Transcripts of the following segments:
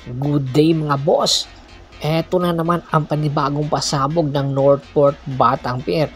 Good day mga boss! Eto na naman ang panibagong pasabog ng Northport Batang Pier.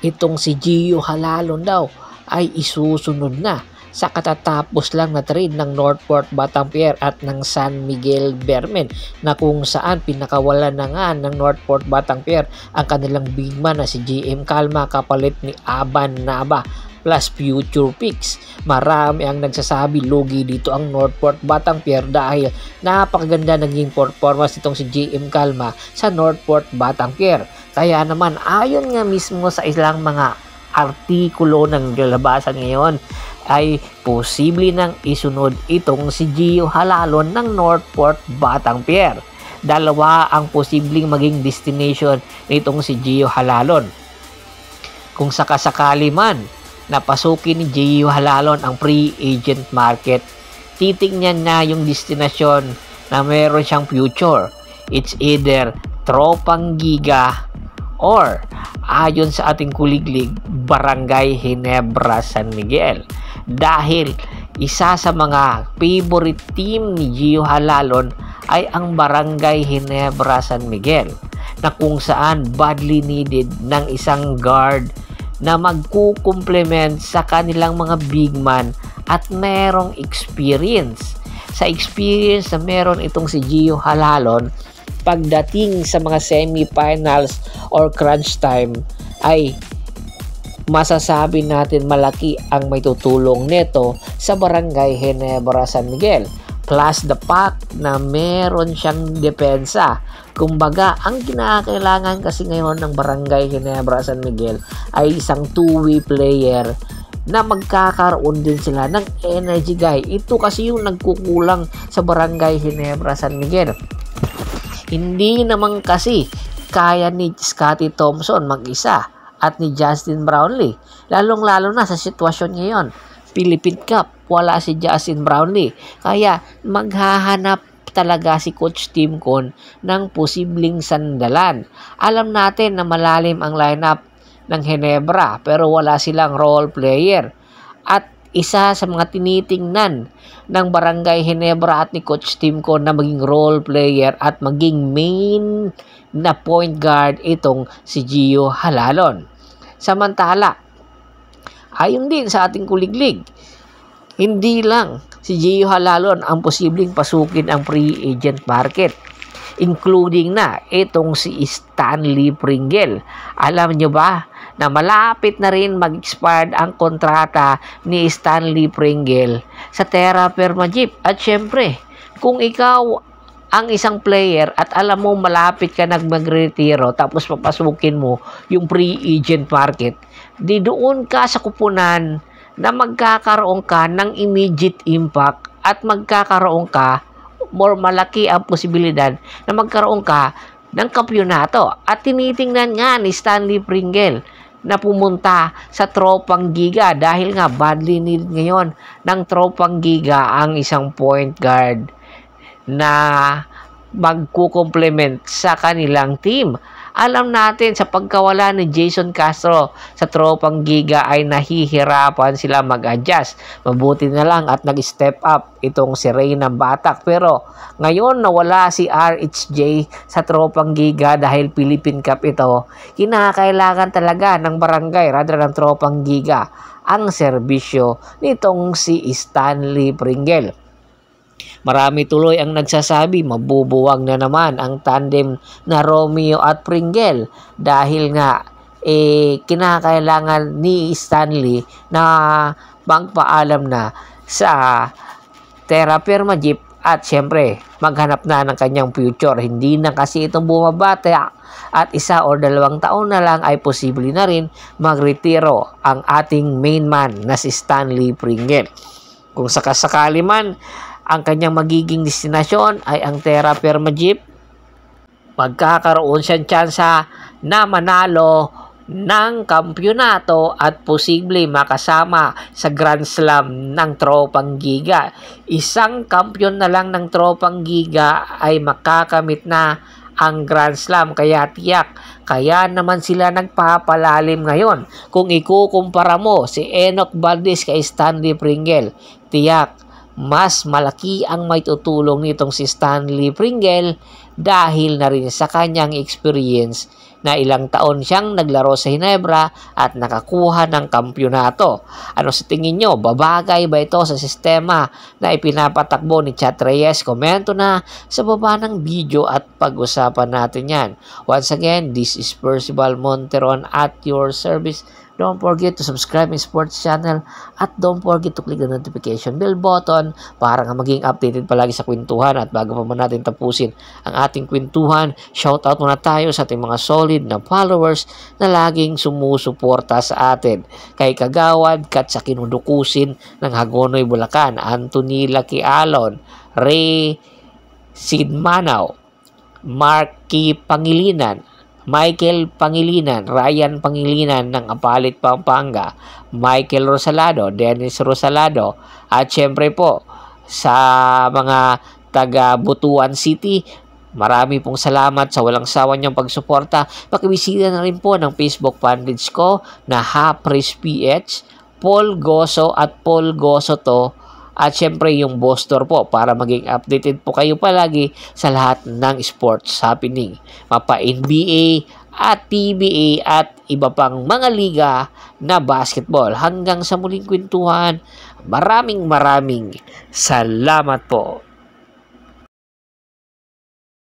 Itong si Gio Halalon daw ay isusunod na sa katatapos lang na trade ng Northport Batang Pier at ng San Miguel Bermen, na kung saan pinakawalan na nga ng Northport Batang Pier ang kanilang big man na si GM Calma kapalit ni Aban Naba plus future picks. Marami ang nagsasabi lugi dito ang Northport Batang Pier dahil napakaganda naging performance itong si GM Calma sa Northport Batang Pier. Kaya naman ayon nga mismo sa ilang mga artikulo ng lalabasan ngayon ay posible nang isunod itong si Gio Halalon ng Northport Batang Pier. Dalawa ang posibleng maging destination nitong si Gio Halalon. Kung sakasakali man napasukin ni Gio Halalon ang free agent market, titignan na yung destinasyon na meron siyang future. It's either Tropang Giga or ayon sa ating kuliglig, Barangay Ginebra San Miguel. Dahil isa sa mga favorite team ni Gio Halalon ay ang Barangay Ginebra San Miguel, na kung saan badly needed ng isang guard na magkukumplement sa kanilang mga big man at merong experience. Sa experience na meron itong si Gio Halalon, pagdating sa mga semifinals or crunch time ay masasabi natin malaki ang may tutulong nito sa Barangay Ginebra San Miguel. Plus the fact na meron siyang depensa. Kumbaga, ang kinakailangan kasi ngayon ng Barangay Ginebra San Miguel ay isang two-way player na magkakaroon din sila ng energy guy. Ito kasi yung nagkukulang sa Barangay Ginebra San Miguel. Hindi naman kasi kaya ni Scotty Thompson mag-isa at ni Justin Brownlee. Lalong-lalo na sa sitwasyon ngayon. Philippine Cup, wala si Justin Brownlee. Kaya maghahanap talaga si Coach Tim Con ng posibleng sandalan. Alam natin na malalim ang lineup ng Ginebra pero wala silang role player. At isa sa mga tinitingnan ng Barangay Ginebra at ni Coach Tim Con na maging role player at maging main na point guard itong si Gio Halalon. Samantala, ayon din sa ating kuliglig, hindi lang si Gio Halalon ang posibleng pasukin ang free agent market, including na itong si Stanley Pringle. Alam nyo ba na malapit na rin mag-expired ang kontrata ni Stanley Pringle sa Terra Firma Jeep? At syempre, kung ikaw ang isang player at alam mo malapit ka magretiro tapos papasukin mo yung free agent market, di doon ka sa kupunan na magkakaroon ka ng immediate impact at magkakaroon ka, more malaki ang posibilidad na magkaroon ka ng kampyonato. At tinitingnan nga ni Stanley Pringle na pumunta sa Tropang Giga dahil nga badly needed ngayon ng Tropang Giga ang isang point guard na magkukomplement sa kanilang team. Alam natin sa pagkawala ni Jason Castro sa Tropang Giga ay nahihirapan sila mag-adjust. Mabuti na lang at nag-step up itong si Reyna Batak. Pero ngayon nawala si RHJ sa Tropang Giga dahil Philippine Cup ito. Kinakailangan talaga ng barangay rather ng Tropang Giga ang serbisyo nitong si Stanley Pringle. Marami tuloy ang nagsasabi mabubuwag na naman ang tandem na Romeo at Pringle dahil nga kinakailangan ni Stanley na magpaalam na sa Terra Firma Jeep at syempre maghanap na ng kanyang future. Hindi na kasi itong bumabata at 1 o 2 taon na lang ay posible na rin magretiro ang ating main man na si Stanley Pringle. Kung sakasakali man ang kanyang magiging destinasyon ay ang Terra Firma Jeep, magkakaroon siyang tsansa na manalo ng kampyonato at posible makasama sa Grand Slam ng Tropang Giga. Isang kampyon na lang ng Tropang Giga ay makakamit na ang Grand Slam, kaya tiyak, kaya naman sila nagpapalalim ngayon. Kung ikukumpara mo si Enoch Valdez kay Stanley Pringle, tiyak mas malaki ang may tutulong nitong si Stanley Pringle dahil na rin sa kanyang experience na ilang taon siyang naglaro sa Hinebra at nakakuha ng kampyonato. Ano sa tingin nyo? Babagay ba ito sa sistema na ipinapatakbo ni Chat Reyes? Komento na sa baba ng video at pag-usapan natin yan. Once again, this is Percival Monteron at your service. Don't forget to subscribe my sports channel at don't forget to click the notification bell button para nga maging updated palagi sa kwentuhan. At bago pa man natin tapusin ang ating kwentuhan, shoutout muna tayo sa ating mga solid na followers na laging sumusuporta sa atin. Kay Kagawad, Kat sa Kinudukusin ng Hagonoy, Bulacan, Anthony Laquialon, Ray Sidmanaw, Marky Pangilinan, Michael Pangilinan, Ryan Pangilinan ng Apalit, Pampanga, Michael Rosalado, Dennis Rosalado, at syempre po sa mga taga Butuan City, marami pong salamat sa walang sawa niyong pagsuporta. Pakibisita na rin po ng Facebook page ko na HaPresPH, Paul Goso at Paul Goso to. At syempre yung Bostor po para maging updated po kayo palagi sa lahat ng sports happening. Mapa NBA at PBA at iba pang mga liga na basketball. Hanggang sa muling kwentuhan, maraming salamat po.